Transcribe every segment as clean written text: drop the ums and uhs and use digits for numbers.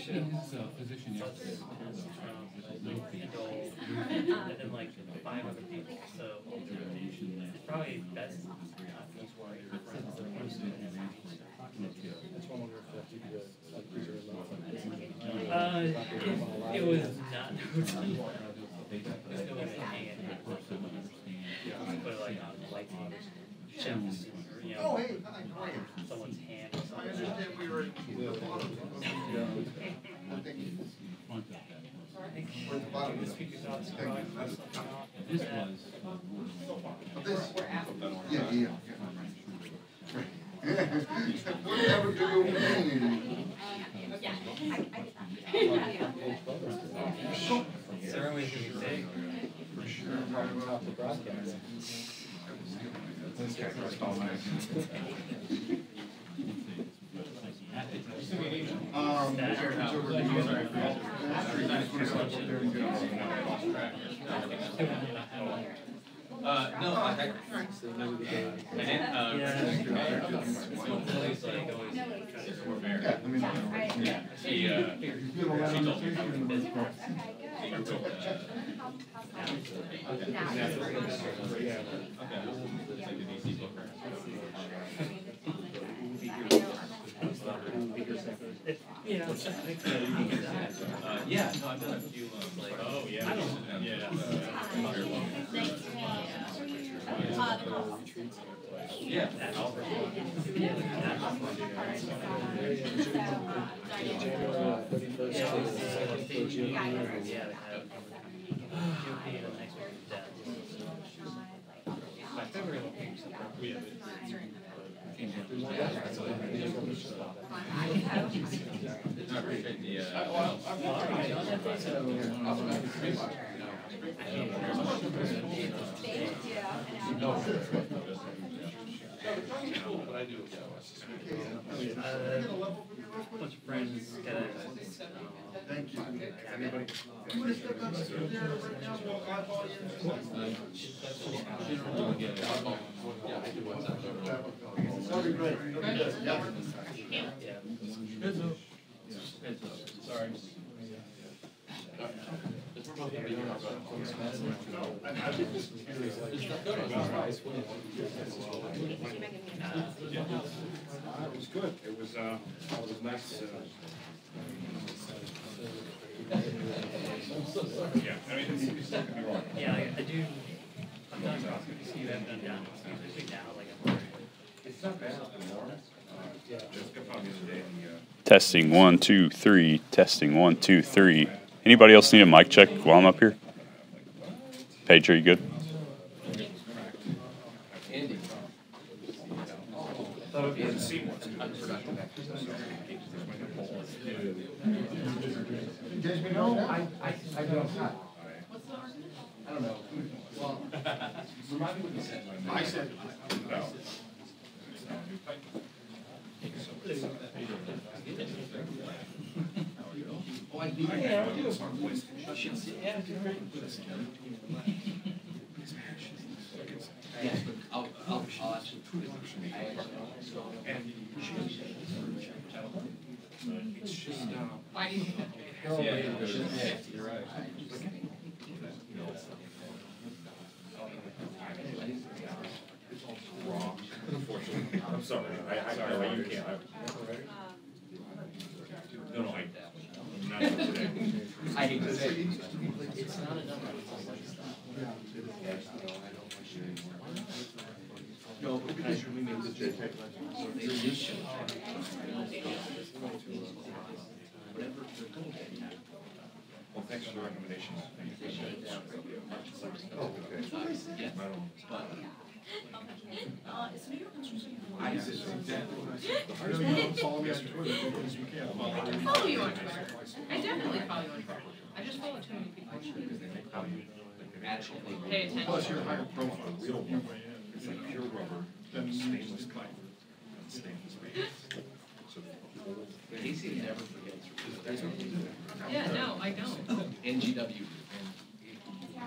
physician yesterday. And then like 5 other people. So it's probably best not to use worry. It was not noted. It was hanging. But like on like shelves, you know, someone's hand or something. This was. Yeah. Whatever do you mean? Ceremonies can be big. For sure. No, I didn't. She yeah, no, I've done a few like I don't yeah. My favorite bunch of friends got Thank you. everybody. Sorry. It was good. It was nice. Yeah, I mean, it's not gonna be wrong. Yeah, I do. I'm not sure you haven't done down. Usually now, like I'm It's not bad anymore. Jessica found me the other day in the, Testing 1 2 3. Testing 1 2 3. Anybody else need a mic check while I'm up here? Paige, are you good? Andy. No, I don't. I don't know. Well, remind me what you said. I said. No. Oh, I do. Yeah, I'll ask you. It's just, You're right. wrong. Unfortunately. I'm sorry. You can't. No, I'm not today. I hate to say it. It's not enough. No, because we made the JPEG. Well, thanks for the recommendations. Oh, okay. I said exactly what I said. Follow me on Twitter because you can't. I can follow you on Twitter. I definitely follow you on Twitter. I just follow too many people. Pay attention. Plus, you're higher profile. We don't want it's like pure rubber, then stainless copper, and stainless steel. So the whole thing. Casey never forgets. Yeah, no, I don't. NGW.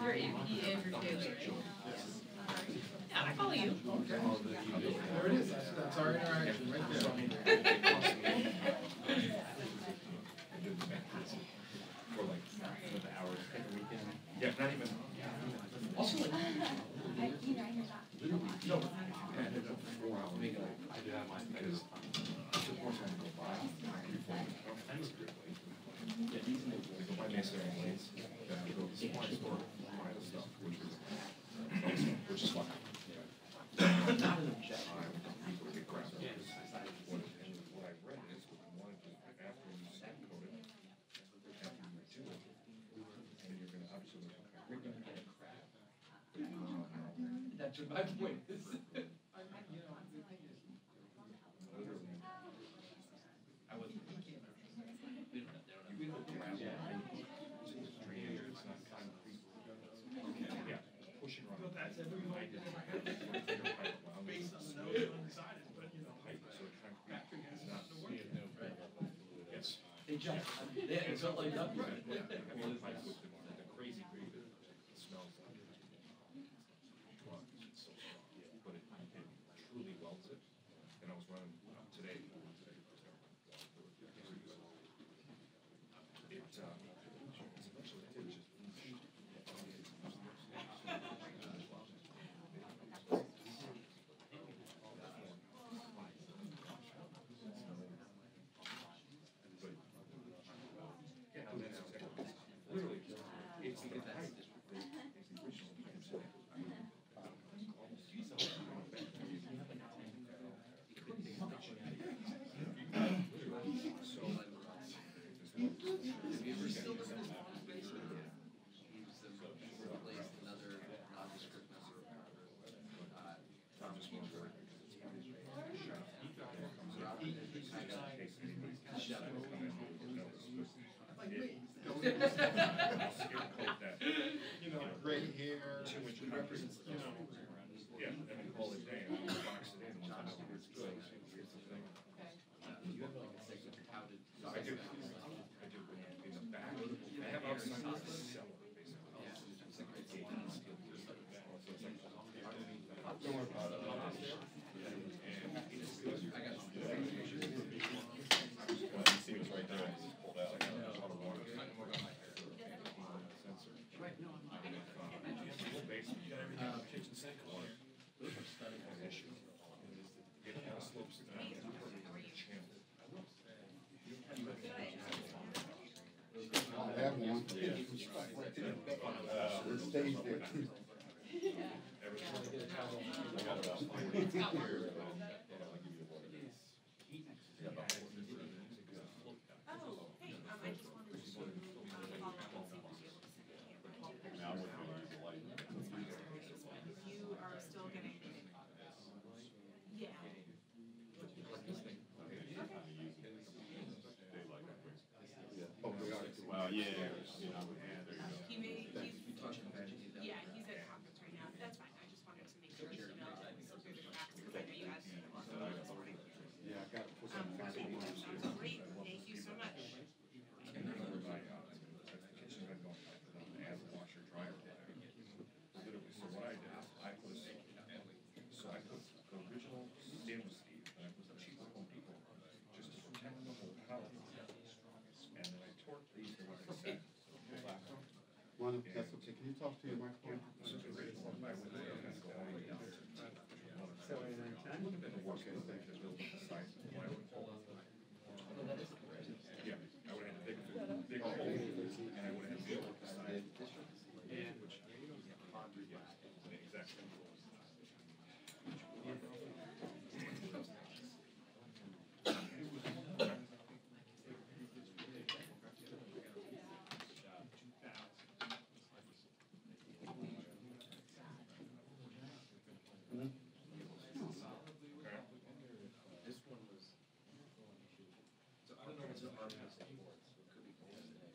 You're Andrew Taylor. Yeah, I follow you. There it is. That's our interaction right there. Because the more time go by, my next thing is that I go to the supply store, buy the stuff, which is fine. Not in a jet. What I read is what I wanted to, after you stamp coat it, after you do it, and you're gonna absolutely. That's my point. They jump. They felt like that. The crazy green, it smells like it. It's so strong, but it truly welds it. And I was running today. Literally, it's the height. It's the original gray hair. 2 inch represents, yeah, and we call it day, and we box it in, one time it's good. Here's the thing. I do, in the back, I have outside the cellar, basically. Don't worry about it. See what's right there. Just pulled out. Kitchen sink water. Those are stunning as issue. It all slopes down to the channel. I have one. It stays there. You are still getting. Yeah. Well, yeah. He may, yeah, he's at a conference right now, but that's fine, I just wanted to make sure you know that we still through the cracks, because I know you asked me a lot this morning. Yeah, I got to put some Great, thank you so much. And then over by, the kitchen bed going, add the washer dryer. Literally, so what I did is, I put the original stainless steel, and I put the cheaper Home Depot, just to protect the whole house. And then I torqued these to what I said. One, that's okay. Can you talk to your microphone? So the original one, I went there and I go all the way down to it would have been the worst thing to build the size of why I would pull it. Yeah, I would have had to dig a hole, and I would have had to build the size. Which, yeah, exactly. This one was. So I don't know what's the armrest for it, so it could be cold today.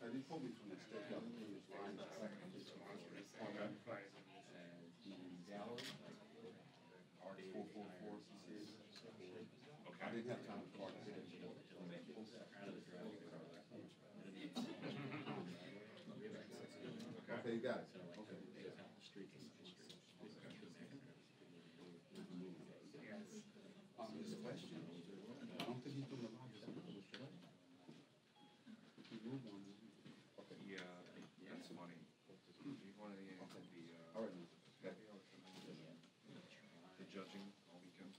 They told me from the state, the other thing is line. Gallery. 444 CCs. I didn't have time to call it. Okay, you got it. Okay. This question, I don't think he's doing a lot of stuff. He moved on. Okay. Yeah, that's funny. You want to answer All right. the judging all weekend?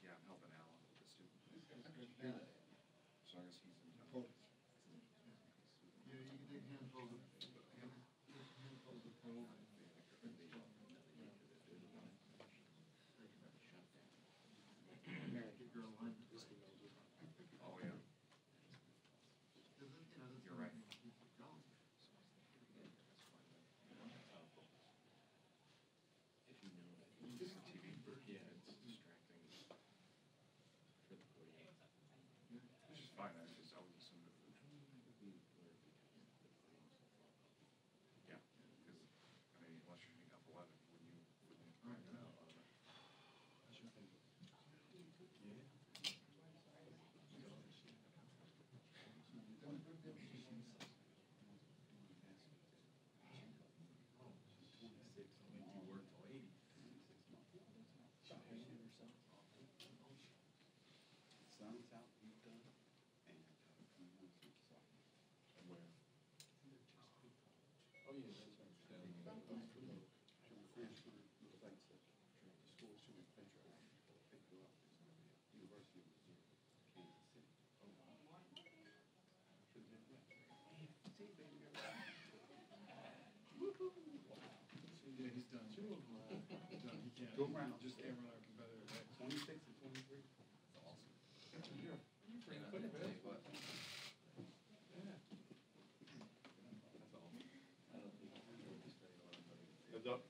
Yeah, I'm helping Alan with the student. So I guess he's in town. Oh, yeah. You're right. TV, yeah, it's distracting. Which is fine, I just always assumed it would. Yeah, because, I mean, unless you're shooting up 11, wouldn't you know? Sun's out, he's done, and Where? oh yeah, that's right. School shooting French fries. Picked her up. University of Missouri, Kansas City. Yeah, he's done. He's done. He can't. Go around. Just can't run our competitor. Right? 26 and 23. That's awesome. You're pretty quick, man. Heads up.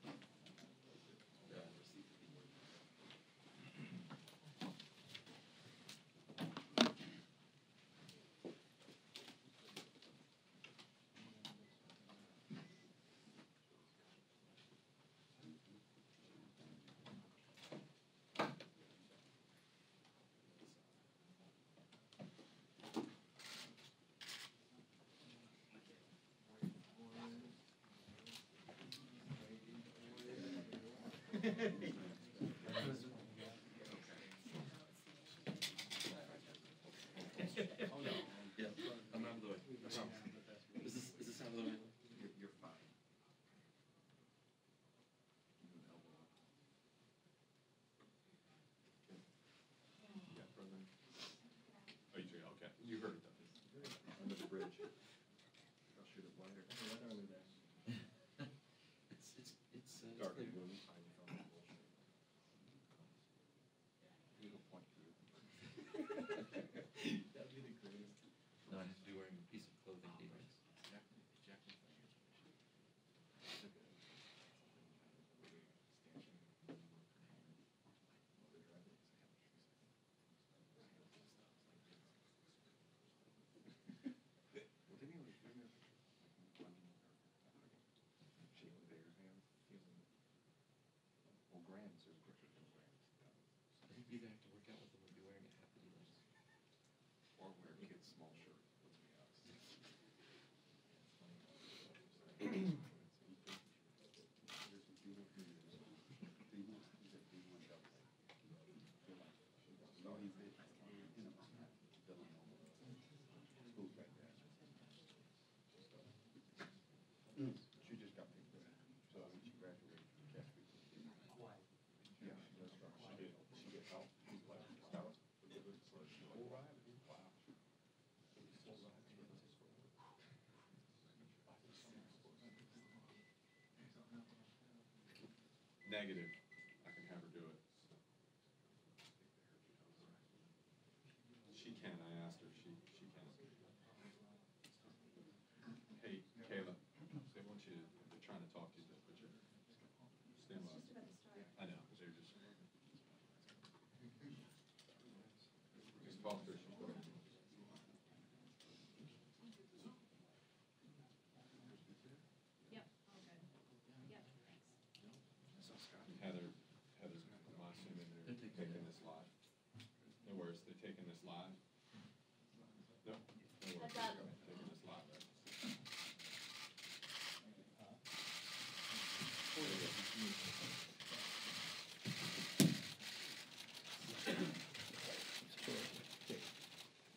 Oh, no. Yeah, I'm out of the way. No problem. Is this out of the way? You're fine. You can elbow up. Yeah, brother. Oh, you did, okay. You heard it though. Under the bridge. I'll shoot it wider. It's Dark. clear. It'll point to you. That'd be the greatest. No, I have to be wearing a piece of clothing defense. Exactly. Well, didn't he either have to work out with them or be wearing a hat that he wears. Or wear kids' small shirts, let's be honest. She just got picked up, so I mean, she graduated from Casper. Yeah, she does drive. She did help. She's like, wow. Negative. I can have her do it. She can. I asked her. She can. Hey, Kayla. They want you. They're trying to talk to you. Put your stand by. I know. They're just. Just talk to her. Heather's, I'm assuming they're taking this live. No worries, they're taking this live. No, no worries, they're taking this live, right?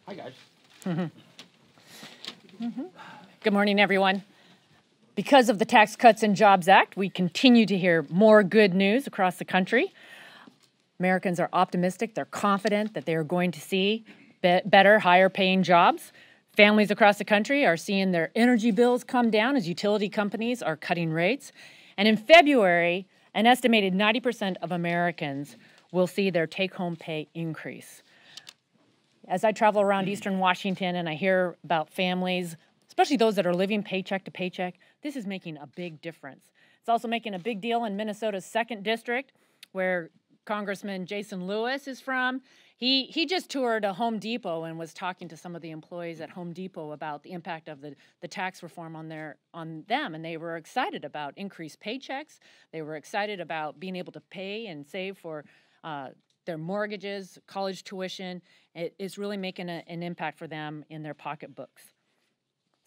Hi, guys. Good morning, everyone. Because of the Tax Cuts and Jobs Act, we continue to hear more good news across the country. Americans are optimistic. They're confident that they are going to see better, higher-paying jobs. Families across the country are seeing their energy bills come down as utility companies are cutting rates. And in February, an estimated 90% of Americans will see their take-home pay increase. As I travel around Eastern Washington and I hear about families, especially those that are living paycheck to paycheck, this is making a big difference. It's also making a big deal in Minnesota's 2nd District, where Congressman Jason Lewis is from. He just toured a Home Depot and was talking to some of the employees at Home Depot about the impact of the tax reform on them, and they were excited about increased paychecks. They were excited about being able to pay and save for their mortgages, college tuition. It is really making an impact for them in their pocketbooks.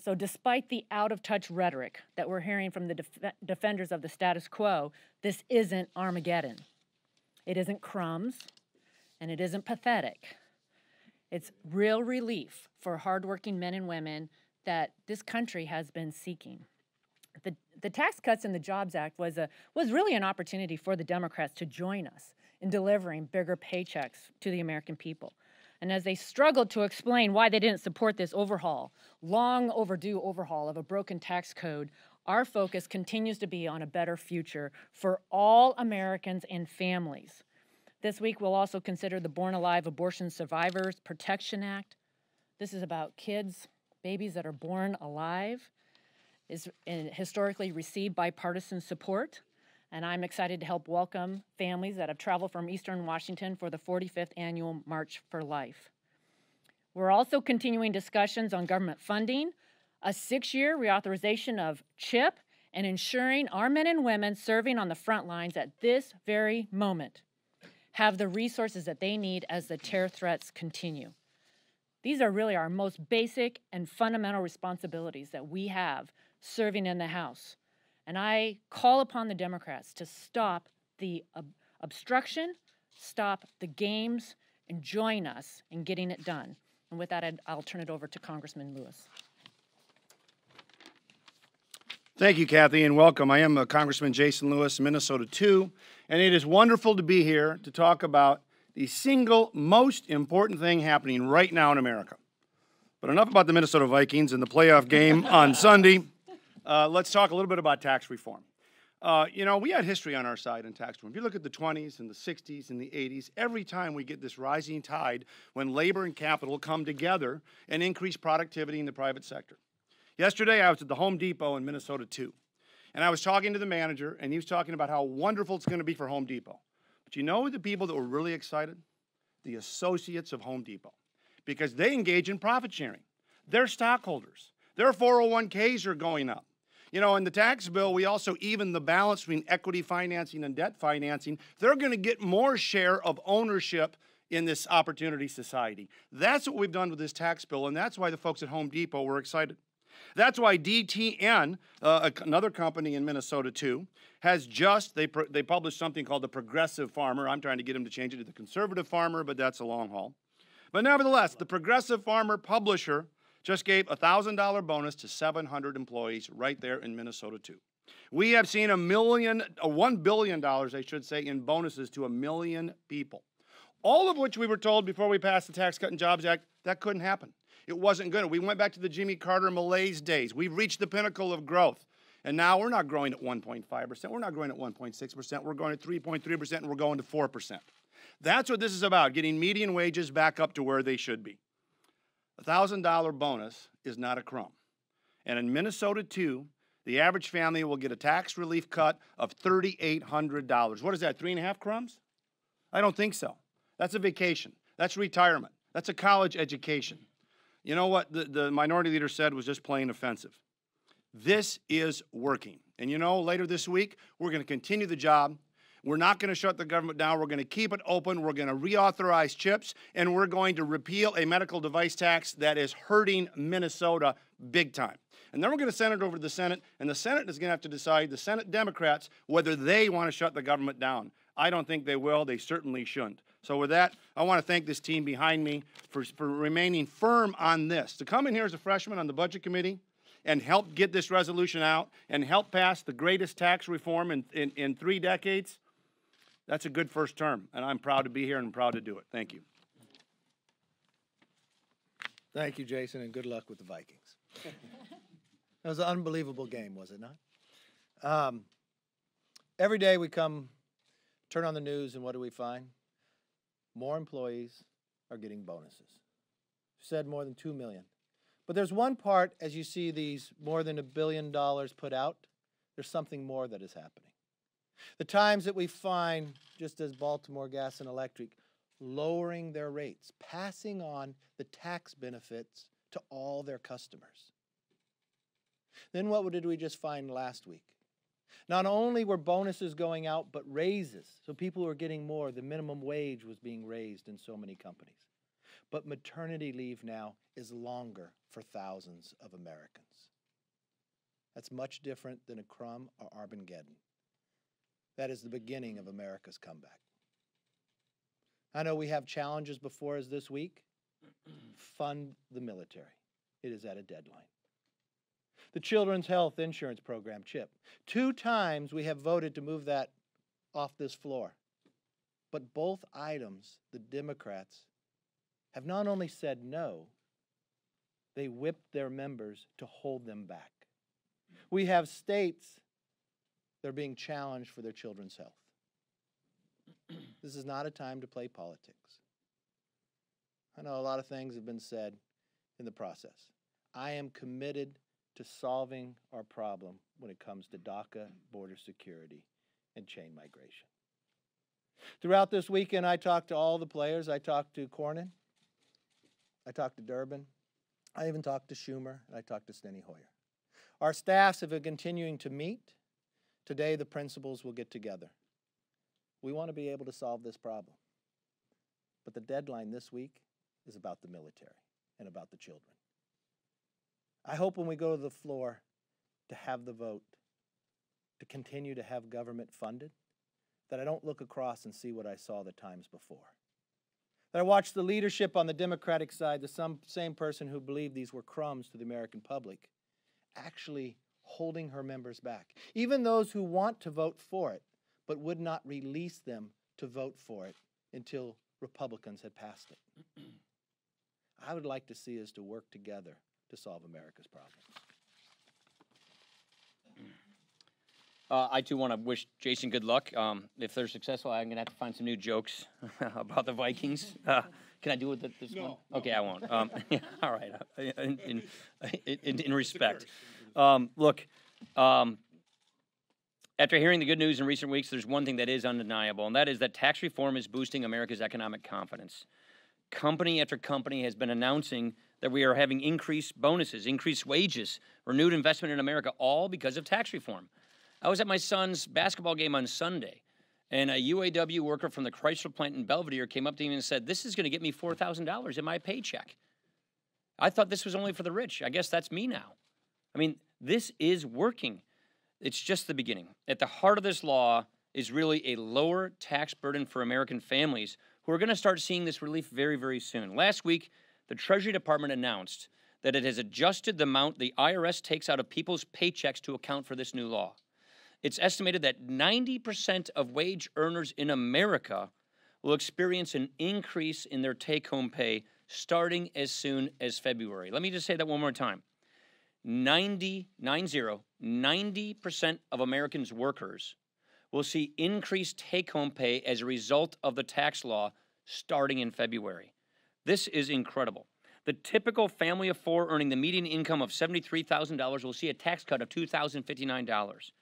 So despite the out-of-touch rhetoric that we're hearing from the defenders of the status quo, this isn't Armageddon. It isn't crumbs, and it isn't pathetic. It's real relief for hardworking men and women that this country has been seeking. The Tax Cuts and the Jobs Act was really an opportunity for the Democrats to join us in delivering bigger paychecks to the American people. And as they struggled to explain why they didn't support this overhaul, long overdue overhaul of a broken tax code, our focus continues to be on a better future for all Americans and families. This week, we'll also consider the Born Alive Abortion Survivors Protection Act. This is about kids, babies that are born alive, is historically received bipartisan support. And I'm excited to help welcome families that have traveled from Eastern Washington for the 45th Annual March for Life. We're also continuing discussions on government funding, a 6-year reauthorization of CHIP, and ensuring our men and women serving on the front lines at this very moment have the resources that they need as the terror threats continue. These are really our most basic and fundamental responsibilities that we have serving in the House. And I call upon the Democrats to stop the obstruction, stop the games, and join us in getting it done. And with that, I'll turn it over to Congressman Lewis. Thank you, Kathy, and welcome. I am Congressman Jason Lewis, Minnesota 2, and it is wonderful to be here to talk about the single most important thing happening right now in America. But enough about the Minnesota Vikings and the playoff game on Sunday. Let's talk a little bit about tax reform. You know, we had history on our side in tax reform. If you look at the 20s and the 60s and the 80s, every time we get this rising tide when labor and capital come together and increase productivity in the private sector. Yesterday, I was at the Home Depot in Minnesota 2, and I was talking to the manager, and he was talking about how wonderful it's going to be for Home Depot. But you know the people that were really excited? The associates of Home Depot, because they engage in profit sharing. They're stockholders. Their 401ks are going up. You know, in the tax bill, we also even the balance between equity financing and debt financing. They're going to get more share of ownership in this opportunity society. That's what we've done with this tax bill, and that's why the folks at Home Depot were excited. That's why DTN, another company in Minnesota too, has they published something called the Progressive Farmer. I'm trying to get them to change it to the Conservative Farmer, but that's a long haul. But nevertheless, the Progressive Farmer publisher just gave a $1,000 bonus to 700 employees right there in Minnesota too. We have seen $1 billion, I should say, in bonuses to 1 million people. All of which we were told before we passed the Tax Cut and Jobs Act, that couldn't happen. It wasn't good. We went back to the Jimmy Carter malaise days. We've reached the pinnacle of growth. And now we're not growing at 1.5%. We're not growing at 1.6%. We're going at 3.3%, and we're going to 4%. That's what this is about, getting median wages back up to where they should be. A $1,000 bonus is not a crumb. And in Minnesota, too, the average family will get a tax relief cut of $3,800. What is that, 3.5 crumbs? I don't think so. That's a vacation. That's retirement. That's a college education. You know what the minority leader said was just plain offensive. This is working. And you know, later this week, we're going to continue the job. We're not going to shut the government down. We're going to keep it open. We're going to reauthorize CHIPS, and we're going to repeal a medical device tax that is hurting Minnesota big time. And then we're going to send it over to the Senate, and the Senate is going to have to decide, the Senate Democrats, whether they want to shut the government down. I don't think they will. They certainly shouldn't. So with that, I want to thank this team behind me for remaining firm on this. To come in here as a freshman on the Budget Committee and help get this resolution out and help pass the greatest tax reform in 3 decades, that's a good first term. And I'm proud to be here and I'm proud to do it. Thank you. Thank you, Jason, and good luck with the Vikings. That was an unbelievable game, was it not? Every day we come, turn on the news, and what do we find? More employees are getting bonuses. Said more than 2 million. But there's one part, as you see these more than $1 billion put out, there's something more that is happening. The times that we find, just as Baltimore Gas and Electric, lowering their rates, passing on the tax benefits to all their customers. Then what did we just find last week? Not only were bonuses going out, but raises. So people were getting more. The minimum wage was being raised in so many companies. But maternity leave now is longer for thousands of Americans. That's much different than a crumb or Armageddon. That is the beginning of America's comeback. I know we have challenges before us this week. Fund the military. It is at a deadline. The Children's Health Insurance Program, CHIP. 2 times we have voted to move that off this floor. But both items, the Democrats have not only said no, they whipped their members to hold them back. We have states that are being challenged for their children's health. This is not a time to play politics. I know a lot of things have been said in the process. I am committed to solving our problem when it comes to DACA, border security, and chain migration. Throughout this weekend, I talked to all the players. I talked to Cornyn. I talked to Durbin. I even talked to Schumer, and I talked to Steny Hoyer. Our staffs have been continuing to meet. Today, the principals will get together. We want to be able to solve this problem. But the deadline this week is about the military and about the children. I hope when we go to the floor to have the vote, to continue to have government funded, that I don't look across and see what I saw the times before. That I watch the leadership on the Democratic side, the same person who believed these were crumbs to the American public, actually holding her members back. Even those who want to vote for it, but would not release them to vote for it until Republicans had passed it. I would like to see us to work together to solve America's problems. I too want to wish Jason good luck. If they're successful, I'm going to have to find some new jokes about the Vikings. Can I do it this one? Okay, I won't. Yeah, all right. In respect. Look, after hearing the good news in recent weeks, there's one thing that is undeniable, and that is that tax reform is boosting America's economic confidence. Company after company has been announcing that we are having increased bonuses, increased wages, renewed investment in America, all because of tax reform. I was at my son's basketball game on Sunday, and a UAW worker from the Chrysler plant in Belvedere came up to me and said, "This is going to get me $4,000 in my paycheck." I thought this was only for the rich. I guess that's me now. I mean, this is working. It's just the beginning. At the heart of this law is really a lower tax burden for American families who are going to start seeing this relief very, very soon. Last week, the Treasury Department announced that it has adjusted the amount the IRS takes out of people's paychecks to account for this new law. It's estimated that 90% of wage earners in America will experience an increase in their take-home pay starting as soon as February. Let me just say that one more time. 90% of Americans' workers will see increased take-home pay as a result of the tax law starting in February. This is incredible. The typical family of four earning the median income of $73,000 will see a tax cut of $2,059.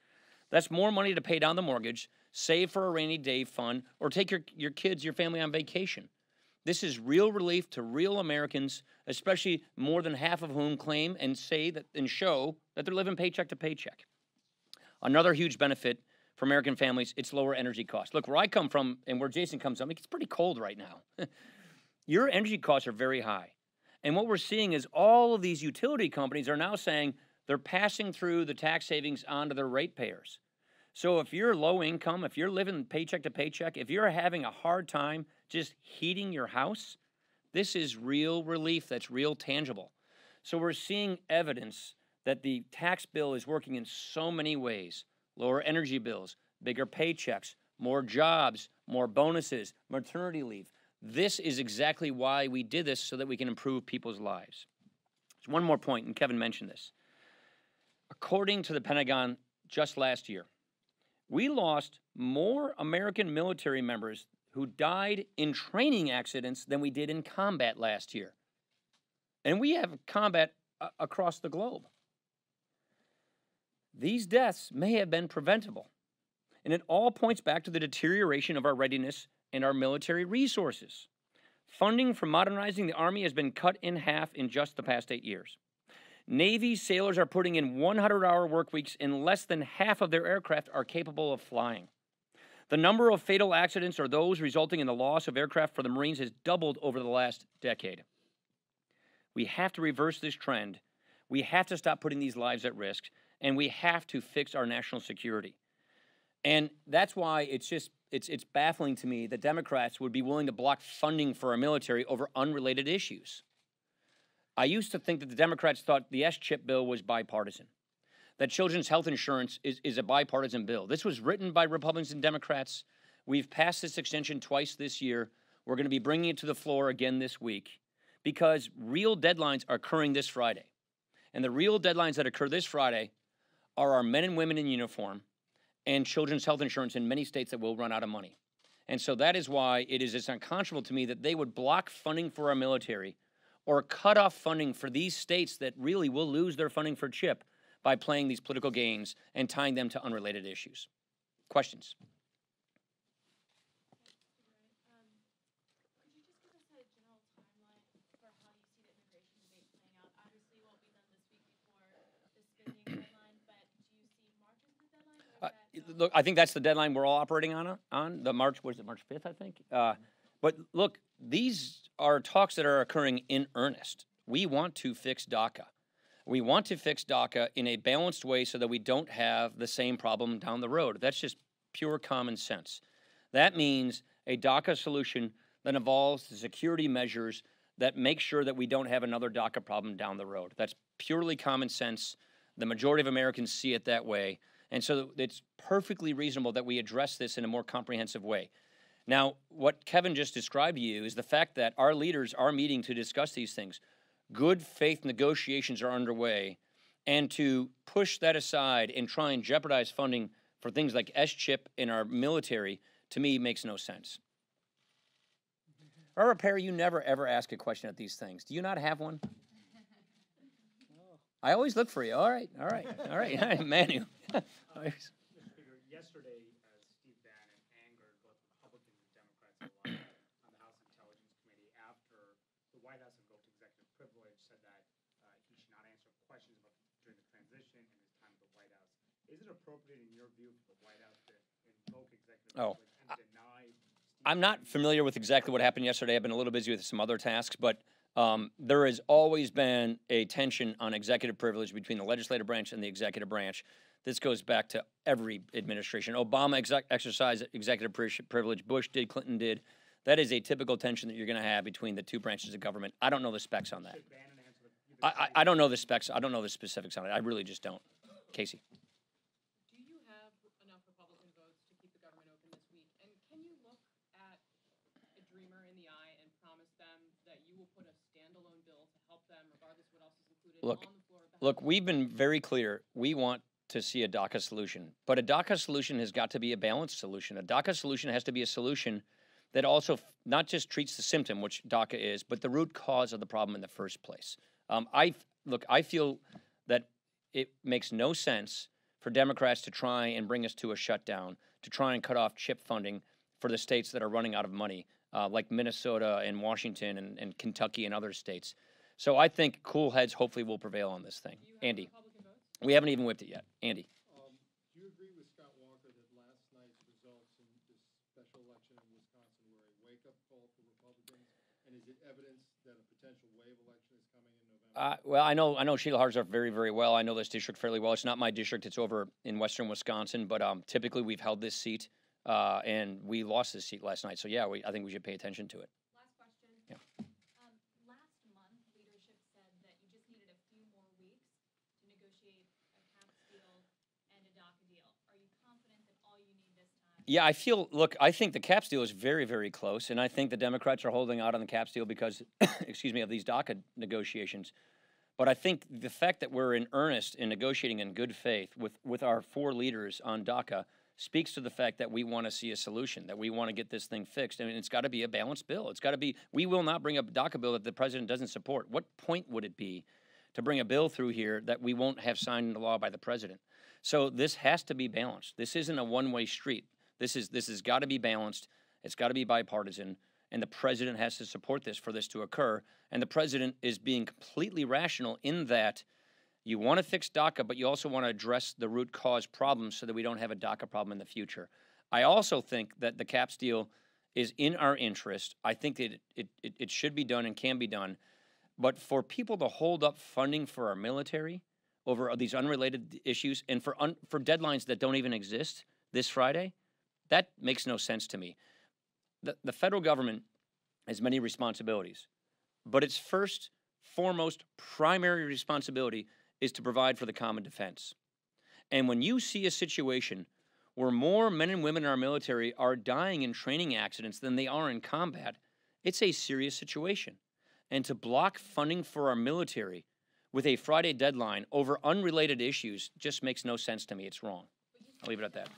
That's more money to pay down the mortgage, save for a rainy day fund, or take your kids, your family on vacation. This is real relief to real Americans, especially more than half of whom claim and say that and show that they're living paycheck to paycheck. Another huge benefit for American families, it's lower energy costs. Look, where I come from and where Jason comes from, it's pretty cold right now. Your energy costs are very high. And what we're seeing is all of these utility companies are now saying they're passing through the tax savings onto their ratepayers. So if you're low income, if you're living paycheck to paycheck, if you're having a hard time just heating your house, this is real relief that's real tangible. So we're seeing evidence that the tax bill is working in so many ways. Lower energy bills, bigger paychecks, more jobs, more bonuses, maternity leave. This is exactly why we did this, so that we can improve people's lives. There's one more point, and Kevin mentioned this. According to the Pentagon just last year, we lost more American military members who died in training accidents than we did in combat last year. And we have combat across the globe. These deaths may have been preventable. And it all points back to the deterioration of our readiness and our military resources. Funding for modernizing the Army has been cut in half in just the past 8 years. Navy sailors are putting in 100-hour work weeks, and less than half of their aircraft are capable of flying. The number of fatal accidents or those resulting in the loss of aircraft for the Marines has doubled over the last decade. We have to reverse this trend. We have to stop putting these lives at risk, and we have to fix our national security. And that's why it's baffling to me that Democrats would be willing to block funding for our military over unrelated issues. I used to think that the Democrats thought the S-chip bill was bipartisan, that children's health insurance is a bipartisan bill. This was written by Republicans and Democrats. We've passed this extension twice this year. We're going to be bringing it to the floor again this week because real deadlines are occurring this Friday. And the real deadlines that occur this Friday are our men and women in uniform and children's health insurance in many states that will run out of money. And so that is why it's unconscionable to me that they would block funding for our military or cut off funding for these states that really will lose their funding for CHIP by playing these political games and tying them to unrelated issues. Questions? Could you just give us a general timeline for how you see the immigration debate playing out? Obviously, it won't be done this week before the spending deadline, but do you see March as the deadline? Or Look, I think that's the deadline we're all operating on the March, what is it, March 5th, I think? But look, these are talks that are occurring in earnest. We want to fix DACA. We want to fix DACA in a balanced way so that we don't have the same problem down the road. That's just pure common sense. That means a DACA solution that involves the security measures that make sure that we don't have another DACA problem down the road. That's purely common sense. The majority of Americans see it that way. And so it's perfectly reasonable that we address this in a more comprehensive way. Now, what Kevin just described to you is the fact that our leaders are meeting to discuss these things. Good faith negotiations are underway, and to push that aside and try and jeopardize funding for things like S-chip in our military, to me, makes no sense. Robert Perry, you never, ever ask a question at these things. Do you not have one? I always look for you. All right. Manu. Yesterday, Steve Bannon angered both Republicans and Democrats alike on the House Intelligence Committee after the White House invoked executive privilege, said Is it appropriate in your view for the White House to invoke executive Oh, privilege and deny? I'm not familiar with exactly what happened yesterday. I've been a little busy with some other tasks, but there has always been a tension on executive privilege between the legislative branch and the executive branch. This goes back to every administration. Obama exercised executive privilege. Bush did. Clinton did. That is a typical tension that you're going to have between the two branches of government. I don't know the specs on that. I don't know the specs. I don't know the specifics on it. I really just don't. Casey. Do you have enough Republican votes to keep the government open this week? And can you look at a dreamer in the eye and promise them that you will put a standalone bill to help them, regardless of what else is included, on the floor of the House? Look, we've been very clear. We want to see a DACA solution, but a DACA solution has got to be a balanced solution. A DACA solution has to be a solution that also not just treats the symptom, which DACA is, but the root cause of the problem in the first place. I feel that it makes no sense for Democrats to try and bring us to a shutdown, to try and cut off CHIP funding for the states that are running out of money, like Minnesota and Washington and Kentucky and other states. So I think cool heads hopefully will prevail on this thing. Andy, we haven't even whipped it yet. Andy. Do you agree with Scott Walker that last night's results in this special election in Wisconsin were a wake-up call for Republicans? And is it evidence that a potential wave election is coming in November? Well, I know Sheila Harsdorf very, very well. I know this district fairly well. It's not my district. It's over in western Wisconsin. But typically we've held this seat, and we lost this seat last night. So, yeah, I think we should pay attention to it. Last question. Yeah. Last month, leadership said that you just needed a few more weeks to negotiate a CAPS deal and a DACA deal. Are you confident that all you need this time? Yeah, I think the CAPS deal is very, very close, and I think the Democrats are holding out on the CAPS deal because, excuse me, of these DACA negotiations. But I think the fact that we're in earnest in negotiating in good faith with our four leaders on DACA speaks to the fact that we want to see a solution, that we want to get this thing fixed. I mean, it's got to be a balanced bill. It's got to be, we will not bring a DACA bill that the president doesn't support. What point would it be to bring a bill through here that we won't have signed into law by the president? So this has to be balanced. This isn't a one-way street. This has got to be balanced. It's got to be bipartisan, and the president has to support this for this to occur. And the president is being completely rational in that you want to fix DACA, but you also want to address the root cause problems so that we don't have a DACA problem in the future. I also think that the CAPS deal is in our interest. I think that it should be done and can be done. But for people to hold up funding for our military over these unrelated issues and for deadlines that don't even exist this Friday, that makes no sense to me. The federal government has many responsibilities, but its first, foremost, primary responsibility is to provide for the common defense. And when you see a situation where more men and women in our military are dying in training accidents than they are in combat, it's a serious situation. And to block funding for our military with a Friday deadline over unrelated issues just makes no sense to me. It's wrong. I'll leave it at that.